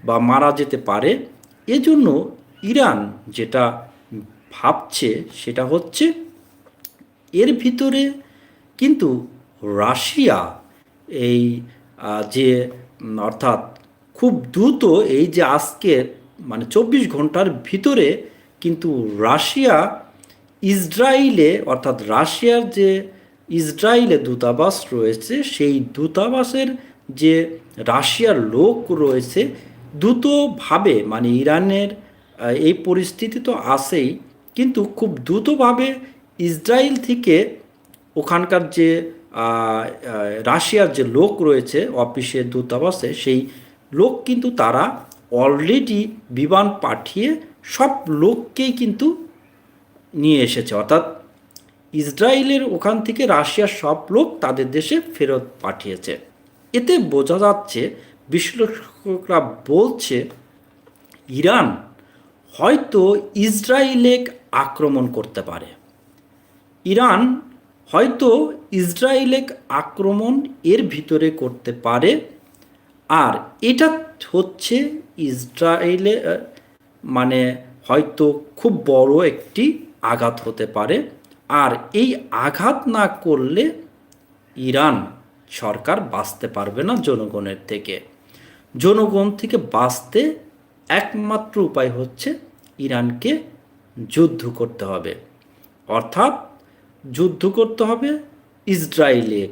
বা মারা যেতে পারে। এজন্য ইরান যেটা ভাবছে সেটা হচ্ছে এর ভিতরে কিন্তু রাশিয়া এই যে অর্থাৎ খুব দ্রুত এই যে আজকে মানে 24 ঘন্টার ভিতরে কিন্তু রাশিয়া ইসরায়েলে অর্থাৎ রাশিয়ার যে ইসরায়েলে দূতাবাস রয়েছে সেই দূতাবাসের যে রাশিয়ার লোক রয়েছে দ্রুতভাবে মানে ইরানের এই পরিস্থিতি তো আছেই, কিন্তু খুব দ্রুতভাবে ইসরায়েল থেকে ওখানকার যে রাশিয়ার যে লোক রয়েছে অফিসে দূতাবাসে সেই লোক কিন্তু তারা অলরেডি বিমান পাঠিয়ে সব লোককেই কিন্তু নিয়ে এসেছে। অর্থাৎ ইসরায়েলের ওখান থেকে রাশিয়ার সব লোক তাদের দেশে ফেরত পাঠিয়েছে। এতে বোঝা যাচ্ছে, বিশ্লেষকরা বলছে ইরান হয়তো ইসরায়েলে আক্রমণ করতে পারে। ইরান হয়তো ইসরায়েলে আক্রমণ এর ভিতরে করতে পারে। আর এটা হচ্ছে ইসরায়েলে মানে হয়তো খুব বড় একটি আঘাত হতে পারে। আর এই আঘাত না করলে ইরান সরকার বাঁচতে পারবে না জনগণের থেকে। জনগণ থেকে বাঁচতে একমাত্র উপায় হচ্ছে ইরানকে যুদ্ধ করতে হবে, অর্থাৎ যুদ্ধ করতে হবে ইসরায়েলে।